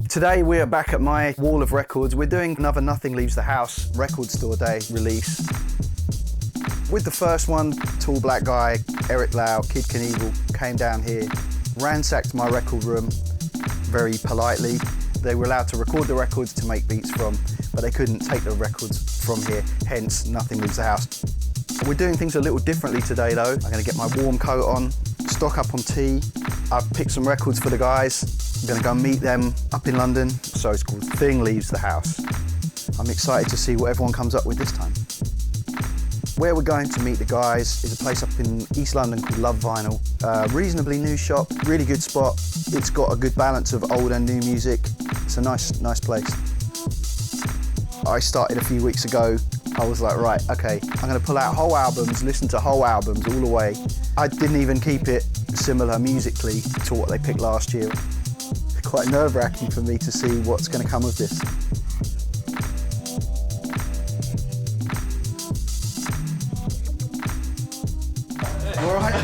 Today we are back at my wall of records. We're doing another Nothing Leaves the House record store day release. With the first one, tall black guy, Eric Lau, Kid Conal, came down here, ransacked my record room very politely. They were allowed to record the records to make beats from, but they couldn't take the records from here, hence Nothing Leaves the House. We're doing things a little differently today though. I'm gonna get my warm coat on, stock up on tea. I've picked some records for the guys. I'm gonna go meet them up in London. So it's called Thing Leaves the House. I'm excited to see what everyone comes up with this time. Where we're going to meet the guys is a place up in East London called Love Vinyl. Reasonably new shop, really good spot. It's got a good balance of old and new music. It's a nice place. I started a few weeks ago. I was like, right, okay, I'm gonna pull out whole albums, listen to whole albums all the way. I didn't even keep it similar musically to what they picked last year. It's quite nerve-wracking for me to see what's gonna come of this. All right.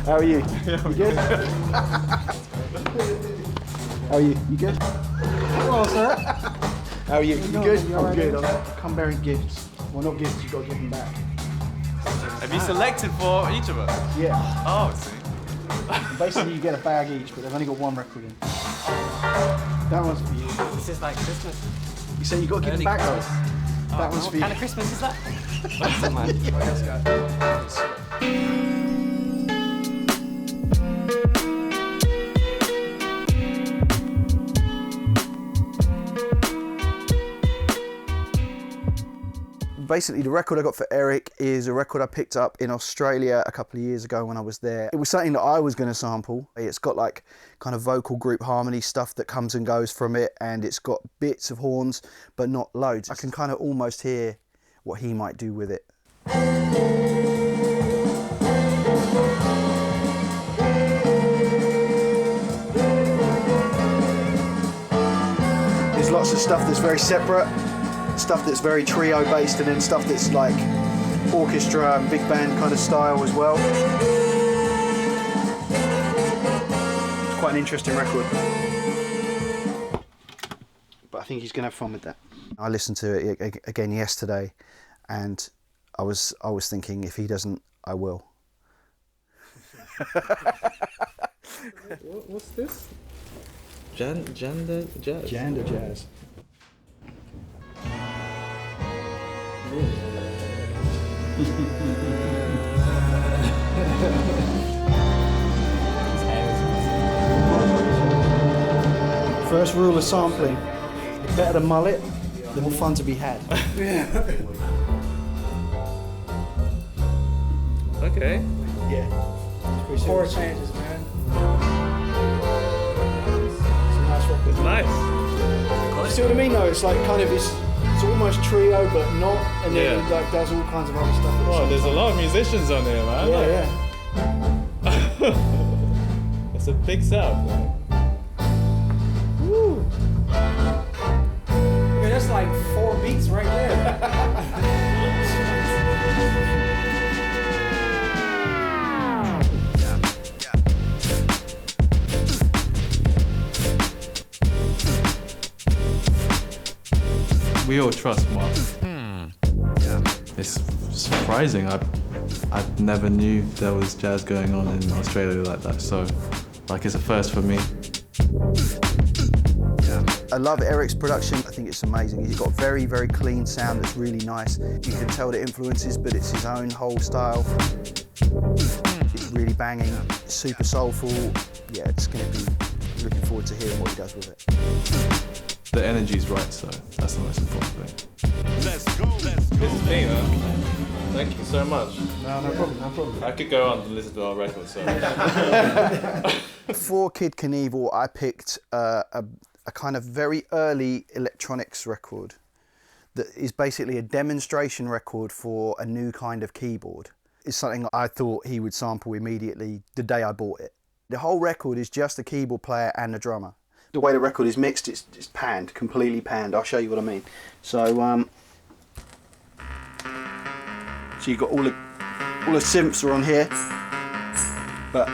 How are you? Yeah, you good? How are you? You good? Hello, sir. How are you? You good? I'm good. Right? I've come bearing gifts. Well, not gifts, you've got to give them back. Have you selected for each of us? Yeah. Oh, I see. Basically, you get a bag each, but they've only got one record in. That one's for you. This is like Christmas. You say you've got to give them back, though. That one's for you. What kind of Christmas is that? That's mine. Let's go. Basically, the record I got for Eric is a record I picked up in Australia a couple of years ago when I was there. It was something that I was going to sample. It's got like kind of vocal group harmony stuff that comes and goes from it, and it's got bits of horns, but not loads. I can kind of almost hear what he might do with it. There's lots of stuff that's very separate. Stuff that's very trio based, and then stuff that's like orchestra and big band kind of style as well. It's quite an interesting record, but I think he's going to have fun with that. I listened to it again yesterday, and I was thinking, if he doesn't, I will. What's this? Janda jazz. Janda jazz. First rule of sampling: the better the mullet, the more fun to be had. Okay. Yeah. It's Four changes, man. It's a nice record. Nice. You see what I mean though? It's like kind of it's almost trio but not, and then Yeah. he like does all kinds of other stuff. at the Oh, same there's a time. lot of musicians on there, man. Yeah. It's a big sound. Woo! Man, that's like 4 beats right there. We all trust Mark. It's surprising. I never knew there was jazz going on in Australia like that. So, like, it's a first for me. I love Eric's production. I think it's amazing. He's got a very, very clean sound that's really nice. You can tell the influences, but it's his own whole style. It's really banging, super soulful. Yeah, it's going to be looking forward to hearing what he does with it. The energy's right, so that's the most important thing. Let's go, let's go. This is me, man. Thank you so much. No problem. I could go on and listen to our record, so. For Kid Conal, I picked a kind of very early electronics record that is basically a demonstration record for a new kind of keyboard. It's something I thought he would sample immediately the day I bought it. The whole record is just the keyboard player and the drummer. The way the record is mixed, it's panned, completely panned. I'll show you what I mean. So you've got all the synths are on here, but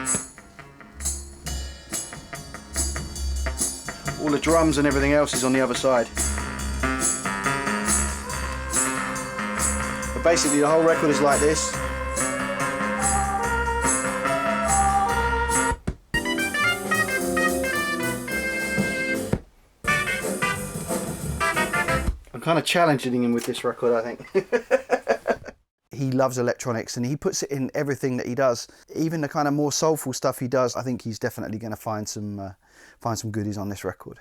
All the drums and everything else is on the other side. But basically the whole record is like this. I'm kind of challenging him with this record, I think. He loves electronics and he puts it in everything that he does. Even the kind of more soulful stuff he does, I think he's definitely going to find some goodies on this record.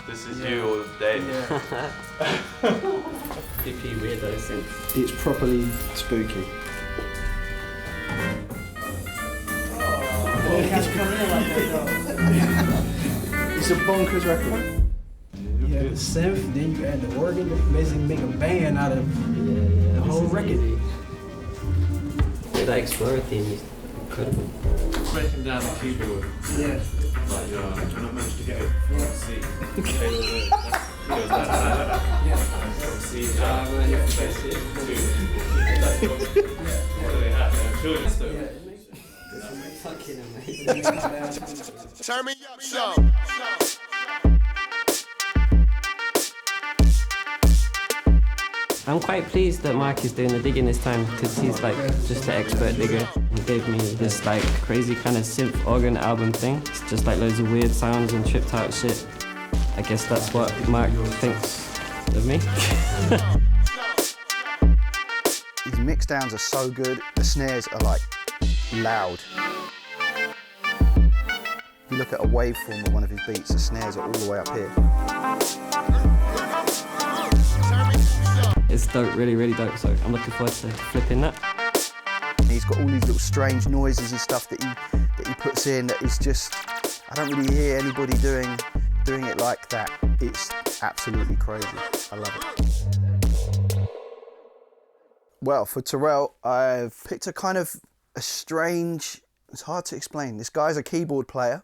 This is you all day. Creepy weirdo synth. It's properly spooky. It's a bonkers record. You have the synth, then you add the organ, basically make a band out of the whole record. That Explorer theme is incredible. Breaking down the keyboard. Yeah. Like, And I managed to get a C. Fucking amazing. Turn me up, show. I'm quite pleased that Mark is doing the digging this time because he's like just the expert digger. He gave me this like crazy kind of synth organ album thing. It's just like loads of weird sounds and tripped out shit. I guess that's what Mark thinks of me. His mix downs are so good, the snares are like loud. If you look at a waveform of one of his beats, the snares are all the way up here. It's dope, really, really dope, so I'm looking forward to flipping that. He's got all these little strange noises and stuff that he puts in that is just, I don't really hear anybody doing it like that. It's absolutely crazy. I love it. Well, for Terell, I've picked a kind of a strange, it's hard to explain. This guy's a keyboard player,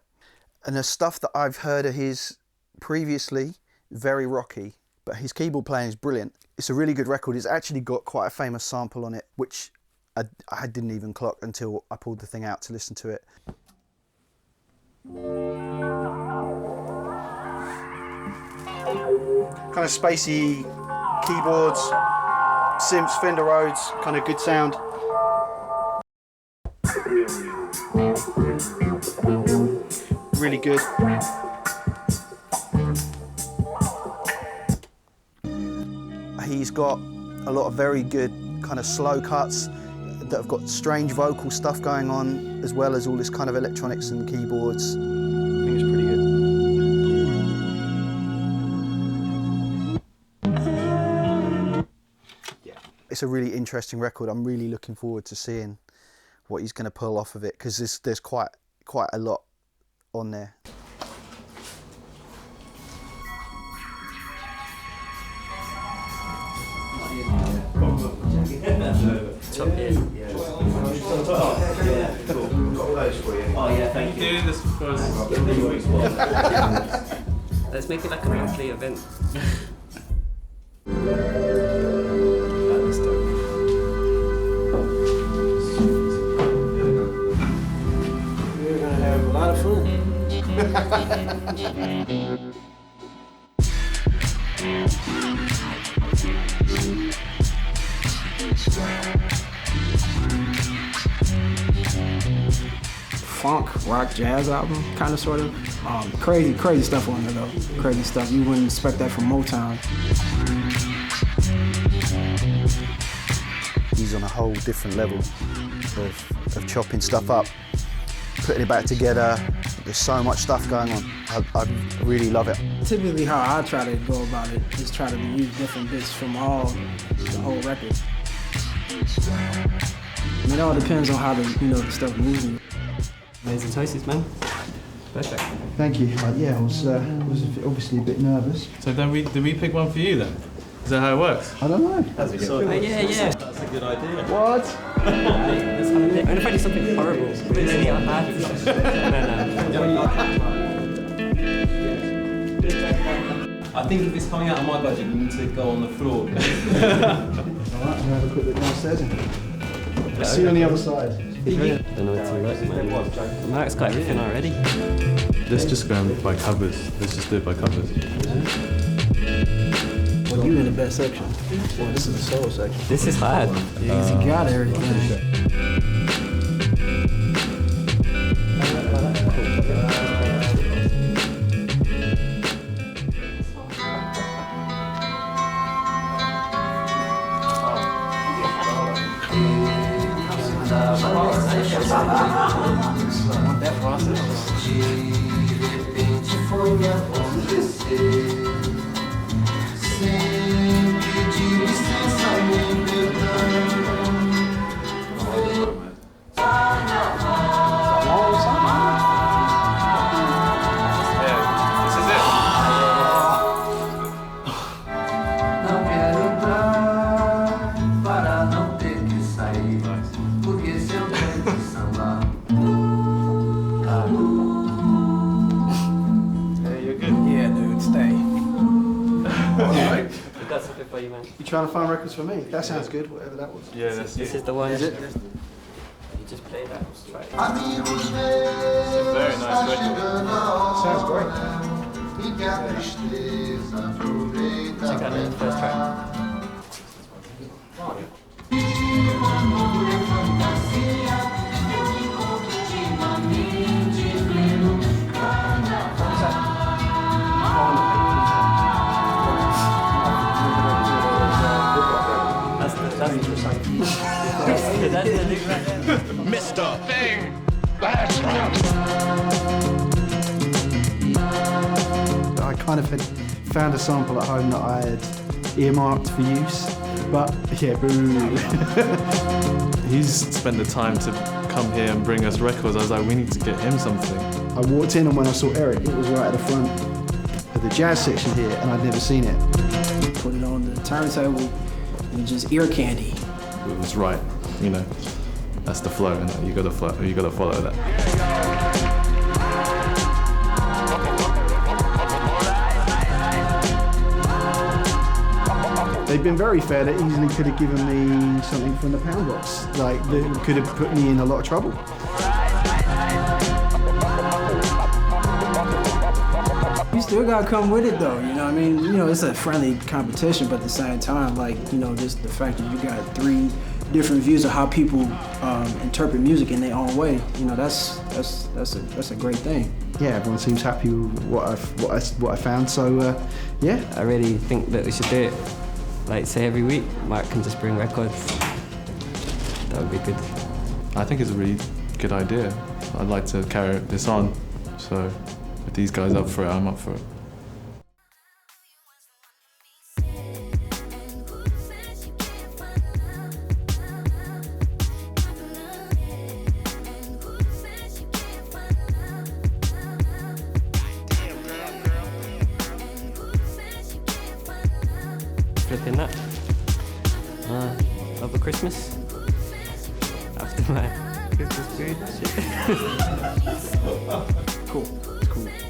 and the stuff that I've heard of his previously, very rocky, but his keyboard playing is brilliant. It's a really good record. It's actually got quite a famous sample on it, which I didn't even clock until I pulled the thing out to listen to it. Kind of spacey keyboards, synths, Fender Rhodes, kind of good sound. Really good. He's got a lot of very good kind of slow cuts that have got strange vocal stuff going on, as well as all this kind of electronics and keyboards. I think it's pretty good. Yeah, it's a really interesting record. I'm really looking forward to seeing what he's going to pull off of it, because there's quite a lot on there. Top here. Oh yeah, thank you. Doing this for us. Let's make it like a monthly event. We're gonna have a lot of fun. Funk, rock, jazz album, kind of, sort of. Crazy stuff on there though. Crazy stuff. You wouldn't expect that from Motown. He's on a whole different level of chopping stuff up, putting it back together. There's so much stuff going on. I really love it. Typically how I try to go about it is try to use different bits from the whole record. And it all depends on how the stuff moves. Amazing choices, man. Perfect. Thank you. Yeah, I was obviously a bit nervous. So then did we pick one for you then? Is that how it works? I don't know. That's a good Oh, yeah. That's a good idea. What? Let's have a bit. I'm gonna find you something horrible. Really hard. No. I think if it's coming out of my budget, you need to go on the floor. All right, I'm gonna have a quick look downstairs. See you on the other side. Don't know what to look, man. Mark's got everything already. Let's just go by covers. Let's just do it by covers. Well, you in the best section. Well, this is the solo section. This is hard. Yeah, he got everything. You trying to find records for me? That sounds good, whatever that was. Yeah, that's This is the one. Is it? You just play that. Try it. very nice record. Sounds great. Check out the first track. That's the new track. Mr. Thing. That's right. I kind of had found a sample at home that I had earmarked for use, but yeah, boo. He's spent the time to come here and bring us records. I was like, we need to get him something. I walked in and when I saw Eric, it was right at the front of the jazz section here and I'd never seen it. Put it on the turntable and just ear candy. It was right, you know. That's the flow, and you gotta follow that. They've been very fair. They easily could have given me something from the pound box. Like, that could have put me in a lot of trouble. You still gotta come with it though, you know what I mean? You know, it's a friendly competition, but at the same time, like, you know, just the fact that you got 3 different views of how people interpret music in their own way, you know, that's a great thing. Yeah, everyone seems happy with what I found, so yeah. I really think that we should do it. Like, say every week, Mark can just bring records. That would be good. I think it's a really good idea. I'd like to carry this on, so if these guys up for it, I'm up for it. Flipping that. Over Christmas. After my Christmas food shit. Cool, it's cool. Great.